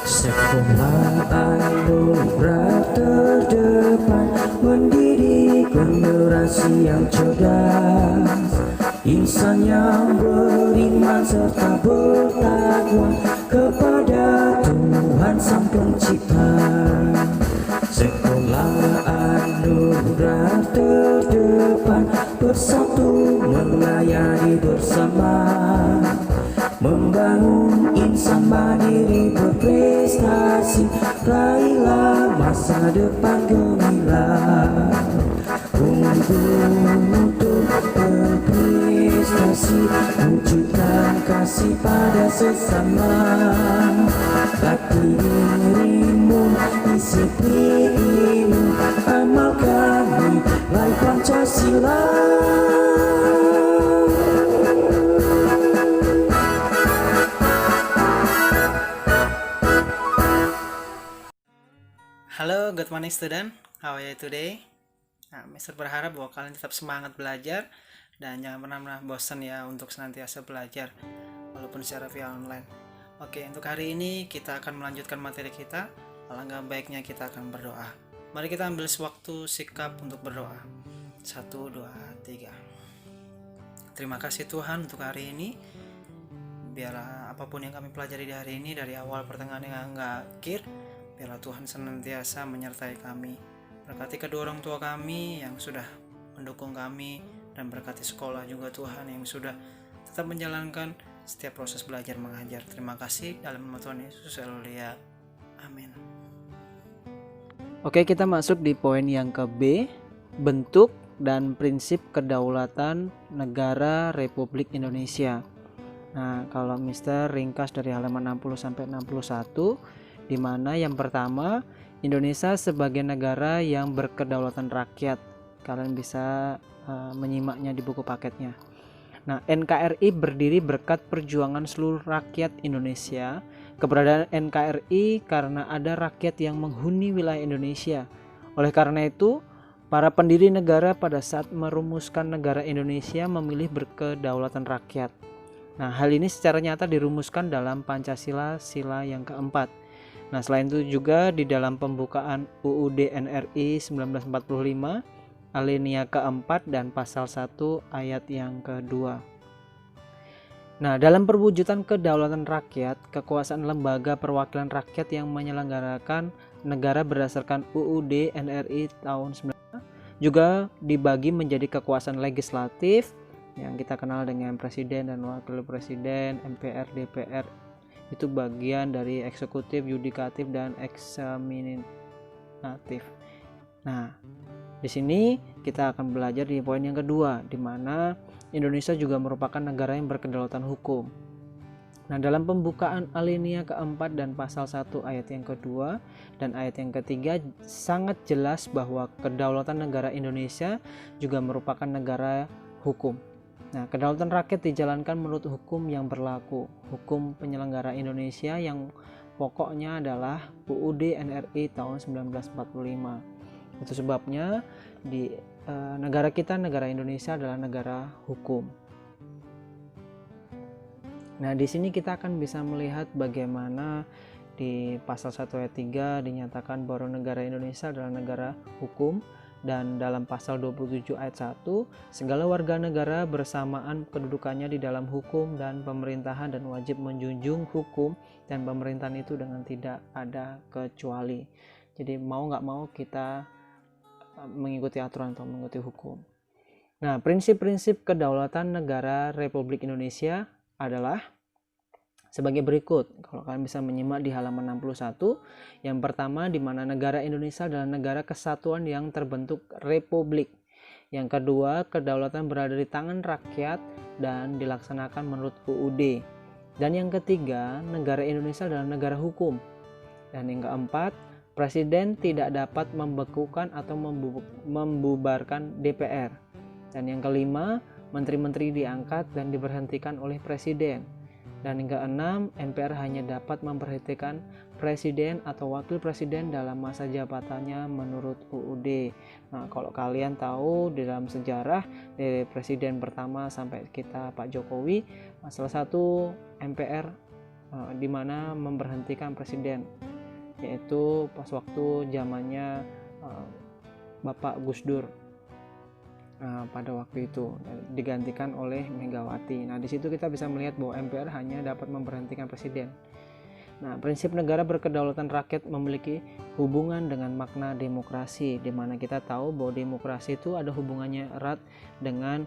Sekolah anugerah terdepan mendidik generasi yang cerdas, insan yang beriman serta bertakwa kepada Tuhan Sang Pencipta. Sekolah anugerah terdepan bersatu melayani bersama, membangun insan mandiri berprestasi, raihlah masa depan gemilang. Untuk berprestasi, wujudkan kasih pada sesama, latih dirimu, disiplin, amalkan nilai Pancasila. Halo, good morning student. How are you today? Nah, Mister berharap bahwa kalian tetap semangat belajar dan jangan pernah bosan ya untuk senantiasa belajar walaupun secara via online. Oke, untuk hari ini kita akan melanjutkan materi kita. Alangkah baiknya kita akan berdoa. Mari kita ambil sewaktu sikap untuk berdoa. 1, 2, 3. Terima kasih Tuhan untuk hari ini. Biarlah apapun yang kami pelajari di hari ini, dari awal pertengahan hingga akhir, biarlah Tuhan senantiasa menyertai kami. Berkati kedua orang tua kami yang sudah mendukung kami, dan berkati sekolah juga Tuhan yang sudah tetap menjalankan setiap proses belajar mengajar. Terima kasih dalam nama Tuhan Yesus. Haleluya. Amin. Oke, kita masuk di poin yang ke B, bentuk dan prinsip kedaulatan negara Republik Indonesia. Nah, kalau Mister ringkas dari halaman 60 sampai 61, di mana yang pertama, Indonesia sebagai negara yang berkedaulatan rakyat. Kalian bisa menyimaknya di buku paketnya. Nah, NKRI berdiri berkat perjuangan seluruh rakyat Indonesia. Keberadaan NKRI karena ada rakyat yang menghuni wilayah Indonesia. Oleh karena itu, para pendiri negara pada saat merumuskan negara Indonesia memilih berkedaulatan rakyat. Nah, hal ini secara nyata dirumuskan dalam Pancasila sila yang keempat. Nah, selain itu juga di dalam pembukaan UUD NRI 1945 alinea keempat dan pasal 1 ayat yang kedua. Nah, dalam perwujudan kedaulatan rakyat, kekuasaan lembaga perwakilan rakyat yang menyelenggarakan negara berdasarkan UUD NRI tahun 1945 juga dibagi menjadi kekuasaan legislatif yang kita kenal dengan presiden dan wakil presiden, MPR, DPR. Itu bagian dari eksekutif, yudikatif, dan eksaminatif. Nah, di sini kita akan belajar di poin yang kedua, di mana Indonesia juga merupakan negara yang berkedaulatan hukum. Nah, dalam pembukaan alinea keempat dan pasal 1 ayat yang kedua dan ayat yang ketiga sangat jelas bahwa kedaulatan negara Indonesia juga merupakan negara hukum. Nah, kedaulatan rakyat dijalankan menurut hukum yang berlaku, hukum penyelenggara Indonesia yang pokoknya adalah UUD NRI tahun 1945. Itu sebabnya di negara kita, negara Indonesia adalah negara hukum. Nah, di sini kita akan bisa melihat bagaimana di pasal 1 ayat 3 dinyatakan bahwa negara Indonesia adalah negara hukum. Dan dalam pasal 27 ayat 1, segala warga negara bersamaan kedudukannya di dalam hukum dan pemerintahan dan wajib menjunjung hukum dan pemerintahan itu dengan tidak ada kecuali. Jadi mau nggak mau kita mengikuti aturan atau mengikuti hukum. Nah, prinsip-prinsip kedaulatan negara Republik Indonesia adalah sebagai berikut. Kalau kalian bisa menyimak di halaman 61, yang pertama di mana negara Indonesia adalah negara kesatuan yang terbentuk republik. Yang kedua, kedaulatan berada di tangan rakyat dan dilaksanakan menurut UUD. Dan yang ketiga, negara Indonesia adalah negara hukum. Dan yang keempat, presiden tidak dapat membekukan atau membubarkan DPR. Dan yang kelima, menteri-menteri diangkat dan diberhentikan oleh presiden. Dan yang keenam, MPR hanya dapat memberhentikan presiden atau wakil presiden dalam masa jabatannya menurut UUD. Nah, kalau kalian tahu di dalam sejarah dari presiden pertama sampai kita Pak Jokowi, salah satu MPR di mana memberhentikan presiden, yaitu pas waktu zamannya Bapak Gus Dur. Pada waktu itu digantikan oleh Megawati. Nah, di situ kita bisa melihat bahwa MPR hanya dapat memberhentikan presiden. Nah, prinsip negara berkedaulatan rakyat memiliki hubungan dengan makna demokrasi, di mana kita tahu bahwa demokrasi itu ada hubungannya erat dengan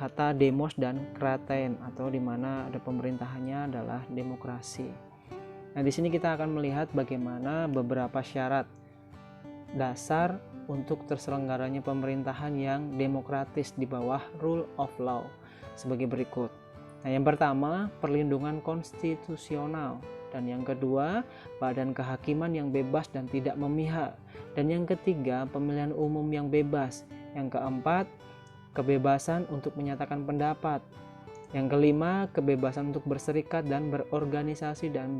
kata demos dan kratein, atau di mana ada pemerintahannya adalah demokrasi. Nah, di sini kita akan melihat bagaimana beberapa syarat dasar untuk terselenggaranya pemerintahan yang demokratis di bawah rule of law sebagai berikut. Nah, yang pertama, perlindungan konstitusional, dan yang kedua, badan kehakiman yang bebas dan tidak memihak, dan yang ketiga, pemilihan umum yang bebas, yang keempat, kebebasan untuk menyatakan pendapat, yang kelima, kebebasan untuk berserikat dan berorganisasi dan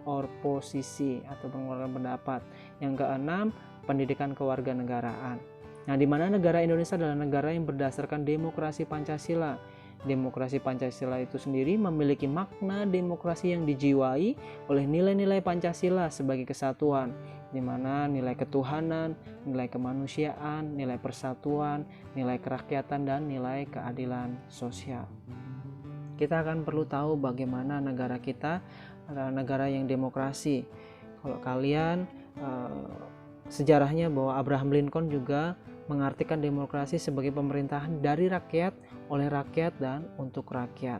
beroposisi atau mengeluarkan pendapat, yang keenam, pendidikan kewarganegaraan. Nah, di mana negara Indonesia adalah negara yang berdasarkan demokrasi Pancasila. Demokrasi Pancasila itu sendiri memiliki makna demokrasi yang dijiwai oleh nilai-nilai Pancasila sebagai kesatuan, di mana nilai ketuhanan, nilai kemanusiaan, nilai persatuan, nilai kerakyatan, dan nilai keadilan sosial. Kita akan perlu tahu bagaimana negara kita adalah negara yang demokrasi. Kalau kalian sejarahnya bahwa Abraham Lincoln juga mengartikan demokrasi sebagai pemerintahan dari rakyat, oleh rakyat, dan untuk rakyat.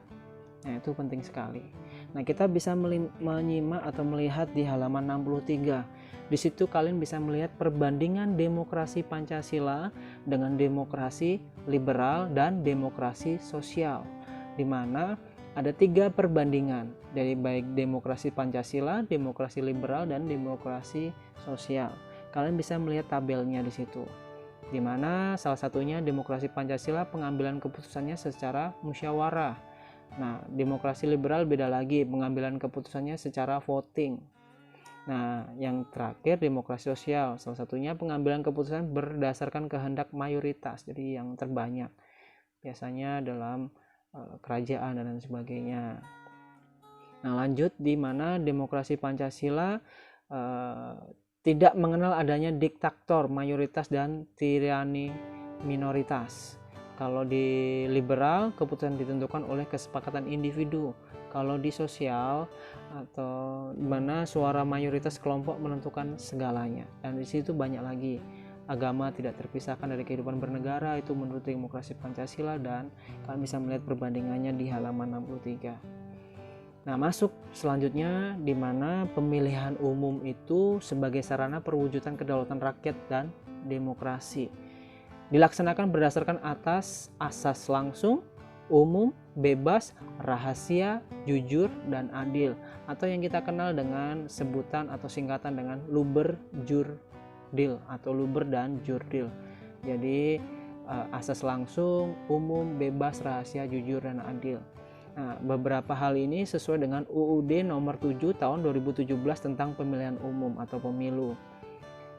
Nah, itu penting sekali. Nah, kita bisa menyimak atau melihat di halaman 63. Di situ kalian bisa melihat perbandingan demokrasi Pancasila dengan demokrasi liberal dan demokrasi sosial, di mana ada 3 perbandingan dari baik demokrasi Pancasila, demokrasi liberal, dan demokrasi sosial. Kalian bisa melihat tabelnya di situ, di mana salah satunya demokrasi Pancasila pengambilan keputusannya secara musyawarah. Nah, demokrasi liberal beda lagi, pengambilan keputusannya secara voting. Nah, yang terakhir demokrasi sosial, salah satunya pengambilan keputusan berdasarkan kehendak mayoritas, jadi yang terbanyak, biasanya dalam kerajaan dan lain sebagainya. Nah, lanjut, di mana demokrasi Pancasila tidak mengenal adanya diktator mayoritas dan tirani minoritas. Kalau di liberal, keputusan ditentukan oleh kesepakatan individu. Kalau di sosial, atau di mana suara mayoritas kelompok menentukan segalanya. Dan di situ banyak lagi. Agama tidak terpisahkan dari kehidupan bernegara, itu menurut demokrasi Pancasila, dan kalian bisa melihat perbandingannya di halaman 63. Nah, masuk selanjutnya, di mana pemilihan umum itu sebagai sarana perwujudan kedaulatan rakyat dan demokrasi. Dilaksanakan berdasarkan atas asas langsung, umum, bebas, rahasia, jujur, dan adil, atau yang kita kenal dengan sebutan atau singkatan dengan luber jurdil atau luber dan jurdil. Jadi asas langsung, umum, bebas, rahasia, jujur, dan adil. Nah, beberapa hal ini sesuai dengan UUD nomor 7 tahun 2017 tentang pemilihan umum atau pemilu.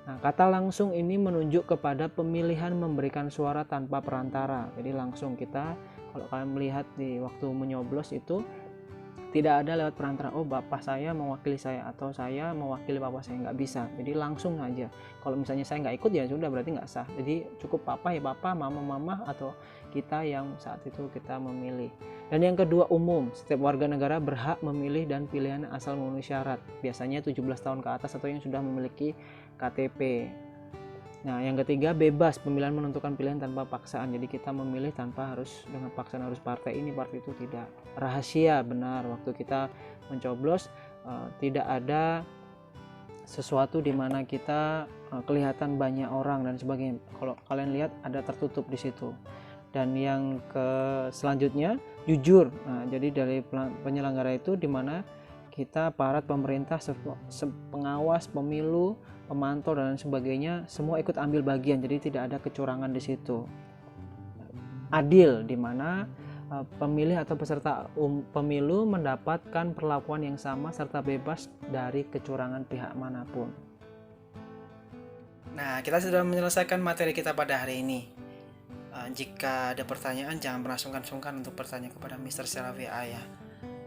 Nah, kata langsung ini menunjuk kepada pemilihan memberikan suara tanpa perantara. Jadi langsung kita, kalau kalian melihat di waktu menyoblos itu tidak ada lewat perantara, oh bapak saya mewakili saya atau saya mewakili bapak saya, nggak bisa. Jadi langsung aja. Kalau misalnya saya nggak ikut, ya sudah, berarti nggak sah. Jadi cukup papa ya papa, mama mama, atau kita yang saat itu kita memilih. Dan yang kedua, umum. Setiap warga negara berhak memilih dan pilihan asal memenuhi syarat, biasanya 17 tahun ke atas atau yang sudah memiliki KTP. Nah, yang ketiga, bebas. Pemilihan menentukan pilihan tanpa paksaan. Jadi kita memilih tanpa harus dengan paksaan harus partai ini, partai itu, tidak. Rahasia, benar. Waktu kita mencoblos tidak ada sesuatu di mana kita kelihatan banyak orang dan sebagainya. Kalau kalian lihat ada tertutup di situ. Dan yang selanjutnya, jujur. Nah, jadi dari penyelenggara itu di mana kita aparat pemerintah, pengawas pemilu, pemantau dan sebagainya, semua ikut ambil bagian, jadi tidak ada kecurangan di situ. Adil, di mana pemilih atau peserta pemilu mendapatkan perlakuan yang sama serta bebas dari kecurangan pihak manapun. Nah, kita sudah menyelesaikan materi kita pada hari ini. Jika ada pertanyaan, jangan pernah sungkan-sungkan untuk bertanya kepada Mr. secara WA ya.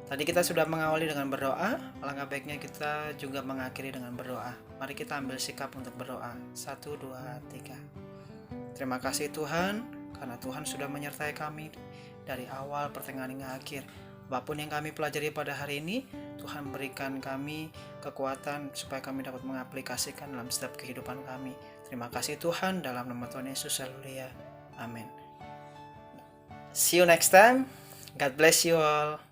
Tadi kita sudah mengawali dengan berdoa, alangkah baiknya kita juga mengakhiri dengan berdoa. Mari kita ambil sikap untuk berdoa. 1, 2, 3. Terima kasih Tuhan, karena Tuhan sudah menyertai kami dari awal, pertengahan hingga akhir. Apapun yang kami pelajari pada hari ini, Tuhan berikan kami kekuatan supaya kami dapat mengaplikasikan dalam setiap kehidupan kami. Terima kasih Tuhan, dalam nama Tuhan Yesus, haleluya. Amin. See you next time. God bless you all.